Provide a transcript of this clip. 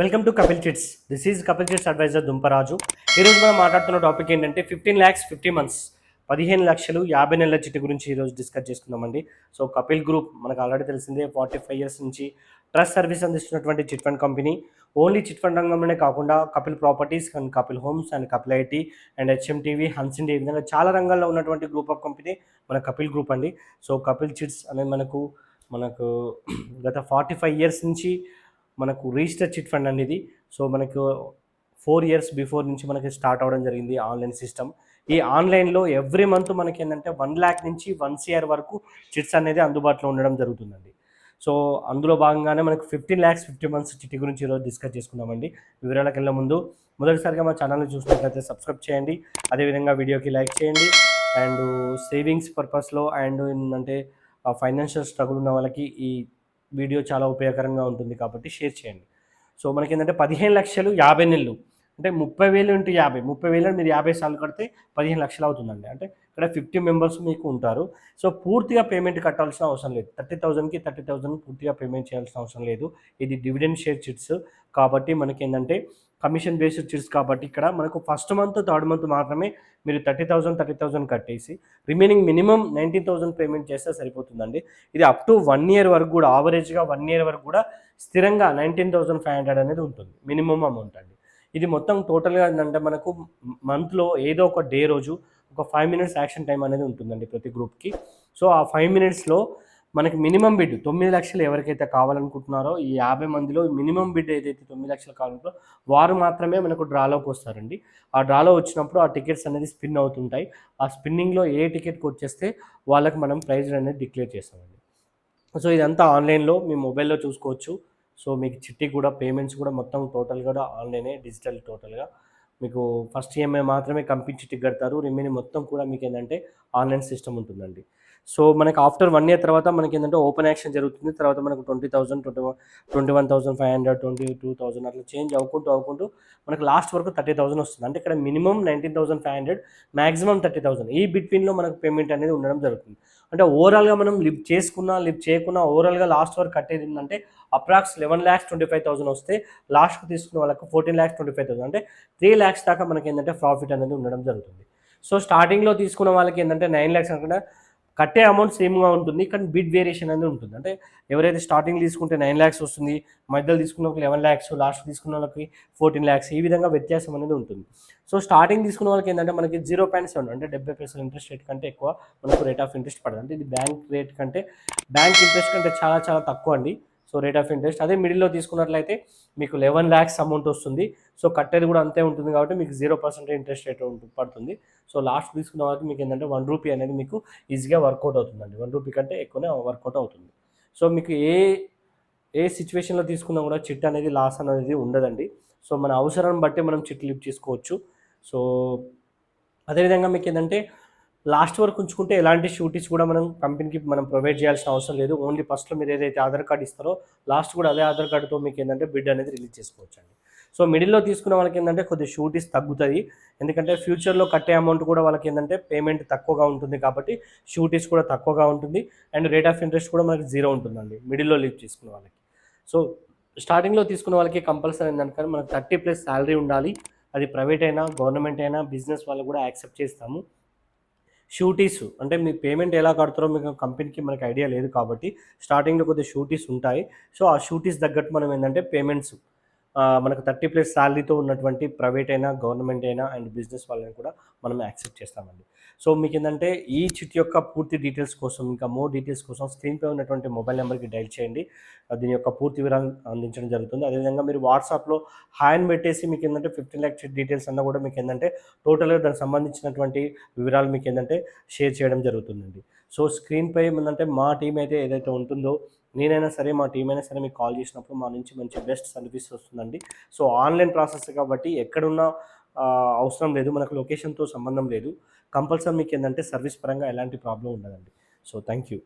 Welcome to Kapil chits. This is Kapil chits advisor Dumparaju. ఈరోజు మనం మాట్లాడుతున్న టాపిక్ ఏంటంటే 15 lakhs 50 months, 15 లక్షలు 50 నెలల చిట్టు గురించి ఈరోజు డిస్కస్ చేసుకుందామండి. సో కపిల్ గ్రూప్ మనకు ఆల్రెడీ తెలిసిందే, 45 years నుంచి ట్రస్ట్ సర్వీస్ అందిస్తున్నటువంటి chit fund company. Only chit fund రంగంలోనే కాకుండా Kapil properties and Kapil homes and Kapil IT and HMTV, హన్సిండి, ఈ విధంగా చాలా రంగాల్లో ఉన్నటువంటి గ్రూప్ ఆఫ్ కంపెనీ మన కపిల్ గ్రూప్ అండి. సో కపిల్ చిట్స్ అనేది మనకు మనకు గత 45 years నుంచి మనకు రిజిస్టర్ చిట్ ఫండ్ అనేది. సో మనకు 4 years బిఫోర్ నుంచి మనకి స్టార్ట్ అవ్వడం జరిగింది ఆన్లైన్ సిస్టమ్. ఈ ఆన్లైన్లో ఎవ్రీ మంత్ మనకి ఏంటంటే 1 lakh నుంచి 1 crore వరకు చిట్స్ అనేది అందుబాటులో ఉండడం జరుగుతుందండి. సో అందులో భాగంగానే మనకు 15 lakhs 50 months చిట్టి గురించి ఈరోజు డిస్కస్ చేసుకుందామండి. వివరాలకు వెళ్ళే ముందు మొదటిసారిగా మా ఛానల్ని చూసినట్లయితే సబ్స్క్రైబ్ చేయండి, అదేవిధంగా వీడియోకి లైక్ చేయండి. అండ్ సేవింగ్స్ పర్పస్లో అండ్ ఏంటంటే ఫైనాన్షియల్ స్ట్రగుల్ ఉన్న వాళ్ళకి ఈ వీడియో చాలా ఉపయోగకరంగా ఉంటుంది కాబట్టి షేర్ చేయండి. సో మనకి ఏంటంటే 15 లక్షలు 50 నెలలు అంటే 30,000 ఇంటూ 50, 30,000 మీరు 50 సార్లు కడితే 15 లక్షలు అవుతుందండి. అంటే ఇక్కడ 50 మెంబర్స్ మీకు ఉంటారు. సో పూర్తిగా పేమెంట్ కట్టాల్సిన అవసరం లేదు. 30,000కి 30,000 పూర్తిగా పేమెంట్ చేయాల్సిన అవసరం లేదు. ఇది డివిడెండ్ షేర్ చిట్స్ కాబట్టి మనకి ఏంటంటే కమిషన్ బేస్డ్ చిట్స్ కాబట్టి ఇక్కడ మనకు ఫస్ట్ మంత్, థర్డ్ మంత్ మాత్రమే మీరు 30,000 కట్టేసి రిమైనింగ్ మినిమం 19,000 పేమెంట్ చేస్తే సరిపోతుందండి. ఇది అప్ టు 1 year వరకు కూడా, ఆవరేజ్గా 1 year వరకు కూడా స్థిరంగా 19,500 అనేది ఉంటుంది మినిమం అమౌంట్ అండి. ఇది మొత్తం టోటల్గా ఏంటంటే మనకు మంత్లో ఏదో ఒక డే రోజు ఒక 5 minutes యాక్షన్ టైం అనేది ఉంటుందండి ప్రతి గ్రూప్కి. సో ఆ 5 minutesలో మనకి మినిమం బిడ్ 9 లక్షలు ఎవరికైతే కావాలనుకుంటున్నారో ఈ 50 మందిలో మినిమం బిడ్ ఏదైతే 9 లక్షలు కావాలంటో వారు మాత్రమే మనకు డ్రాలోకి వస్తారండి. ఆ డ్రాలో వచ్చినప్పుడు ఆ టికెట్స్ అనేది స్పిన్ అవుతుంటాయి. ఆ స్పిన్నింగ్లో ఏ టికెట్కి వచ్చేస్తే వాళ్ళకి మనం ప్రైజ్ అనేది డిక్లేర్ చేస్తామండి. సో ఇదంతా ఆన్లైన్లో మీ మొబైల్లో చూసుకోవచ్చు. సో మీకు చిట్టి కూడా పేమెంట్స్ కూడా మొత్తం టోటల్ కూడా ఆన్లైనే, డిజిటల్ టోటల్గా. మీకు ఫస్ట్ ఈఎంఐ మాత్రమే కంపెనీ చిట్టికి కడతారు, రిమైనింగ్ మొత్తం కూడా మీకు ఏంటంటే ఆన్లైన్ సిస్టమ్ ఉంటుందండి. సో మనకి ఆఫ్టర్ 1 year తర్వాత మనకి ఏంటంటే ఓపెన్ యాక్షన్ జరుగుతుంది. తర్వాత మనకు 20,000, 21,500, 22,000 అట్లా చేంజ్ అవ్వుకుంటూ మనకు లాస్ట్ వరకు 30,000 వస్తుంది. అంటే ఇక్కడ మినిమం 19,500, మ్యాక్సిమం 30,000 ఈ బిట్వీన్లో మనకు పేమెంట్ అనేది ఉండడం జరుగుతుంది. అంటే ఓవరాల్గా మనం లిఫ్ట్ చేసుకున్నా లిఫ్ట్ చేయకున్నా ఓవరాల్గా లాస్ట్ వరకు కట్టేది ఏంటంటే అప్రాక్స్ 11,25,000 వస్తే లాస్ట్కి తీసుకున్న వాళ్ళకి 14,25,000 అంటే 3 lakhs దాకా మనకి ఏంటంటే ప్రాఫిట్ అనేది ఉండడం జరుగుతుంది. సో స్టార్టింగ్లో తీసుకున్న వాళ్ళకి ఏంటంటే 9 lakhs అనుకుంటే కట్టే అమౌంట్ సేమ్గా ఉంటుంది, కానీ బిడ్ వేరియేషన్ అనేది ఉంటుంది. అంటే ఎవరైతే స్టార్టింగ్ తీసుకుంటే 9 lakhs వస్తుంది, మధ్యలో తీసుకున్న వాళ్ళకి 11 lakhs, లాస్ట్ తీసుకున్న వాళ్ళకి 14 lakhs, ఈ విధంగా వ్యత్యాసం అనేది ఉంటుంది. సో స్టార్టింగ్ తీసుకున్న వాళ్ళకి ఏంటంటే మనకి 0.7 అంటే 70% ఇంట్రెస్ట్ రేట్ కంటే ఎక్కువ మనకు రేట్ ఆఫ్ ఇంట్రెస్ట్ పడదు. అంటే ఇది బ్యాంక్ ఇంట్రెస్ట్ కంటే చాలా చాలా తక్కువ అండి. సో రేట్ ఆఫ్ ఇంట్రెస్ట్ అదే మిడిల్లో తీసుకున్నట్లయితే మీకు 11 lakhs అమౌంట్ వస్తుంది. సో కట్టేది కూడా అంతే ఉంటుంది కాబట్టి మీకు 0% ఇంట్రెస్ట్ రేట్ పడుతుంది. సో లాస్ట్ తీసుకున్న వాళ్ళకి మీకు ఏంటంటే 1 రూపీ అనేది మీకు ఈజీగా వర్కౌట్ అవుతుందండి. 1 రూపీ కంటే ఎక్కువనే వర్కౌట్ అవుతుంది. సో మీకు ఏ సిచ్యువేషన్లో తీసుకున్నా కూడా చిట్ అనేది లాస్ అనేది ఉండదండి. సో మన అవసరాన్ని బట్టి మనం చిట్ లిఫ్ట్ చేసుకోవచ్చు. సో అదేవిధంగా మీకు ఏంటంటే లాస్ట్ వరకు ఉంచుకుంటే ఎలాంటి షూరిటీస్ కూడా మనం కంపెనీకి మనం ప్రొవైడ్ చేయాల్సిన అవసరం లేదు. ఓన్లీ ఫస్ట్లో మీరు ఏదైతే ఆధార్ కార్డ్ ఇస్తారో లాస్ట్ కూడా అదే ఆధార్ కార్డుతో మీకు ఏంటంటే బిడ్ అనేది రిలీజ్ చేసుకోవచ్చు అండి. సో మిడిల్లో తీసుకున్న వాళ్ళకి ఏంటంటే కొద్దిగా షూరిటీస్ తగ్గుతాయి, ఎందుకంటే ఫ్యూచర్లో కట్టే అమౌంట్ కూడా వాళ్ళకి ఏంటంటే పేమెంట్ తక్కువగా ఉంటుంది కాబట్టి షూరిటీస్ కూడా తక్కువగా ఉంటుంది. అండ్ రేట్ ఆఫ్ ఇంట్రెస్ట్ కూడా మనకి 0 ఉంటుందండి మిడిల్లో లీవ్ తీసుకున్న వాళ్ళకి. సో స్టార్టింగ్లో తీసుకున్న వాళ్ళకి కంపల్సరీ ఏంటంటే మనకు 30+ శాలరీ ఉండాలి. అది ప్రైవేట్ అయినా గవర్నమెంట్ అయినా బిజినెస్ వాళ్ళు కూడా యాక్సెప్ట్ చేస్తాము. షూరిటీస్ అంటే మీ పేమెంట్ ఎలా కడతారో మీకు కంపెనీకి మనకి ఐడియా లేదు కాబట్టి స్టార్టింగ్లో కొద్దిగా షూరిటీస్ ఉంటాయి. సో ఆ షూరిటీస్ తగ్గట్టు మనం ఏంటంటే పేమెంట్స్ మనకు 30+ శాలరీతో ఉన్నటువంటి ప్రైవేట్ అయినా గవర్నమెంట్ అయినా అండ్ బిజినెస్ వాళ్ళని కూడా మనం యాక్సెప్ట్ చేస్తామండి. సో మీకు ఏంటంటే ఈ చిట్ యొక్క పూర్తి డీటెయిల్స్ కోసం, ఇంకా మోర్ డీటెయిల్స్ కోసం స్క్రీన్పై ఉన్నటువంటి మొబైల్ నెంబర్కి డైల్ చేయండి. దీని యొక్క పూర్తి వివరాలు అందించడం జరుగుతుంది. అదేవిధంగా మీరు వాట్సాప్లో హాయ్ అని పెట్టేసి మీకు ఏంటంటే 15 lakh చిట్ డీటెయిల్స్ అన్నా కూడా మీకు ఏంటంటే టోటల్గా దానికి సంబంధించినటువంటి వివరాలు మీకు ఏంటంటే షేర్ చేయడం జరుగుతుందండి. సో స్క్రీన్పై ఏంటంటే మా టీం అయితే ఏదైతే ఉంటుందో, నేనైనా సరే మా టీం అయినా సరే మీకు కాల్ చేసినప్పుడు మా నుంచి మంచి బెస్ట్ సర్వీస్ వస్తుందండి. సో ఆన్లైన్ ప్రాసెస్ కాబట్టి ఎక్కడున్నా అవసరం లేదు, మనకు లొకేషన్తో సంబంధం లేదు. కంపల్సరీ మీకు ఏంటంటే సర్వీస్ పరంగా ఎలాంటి ప్రాబ్లం ఉండదండి. So thank you.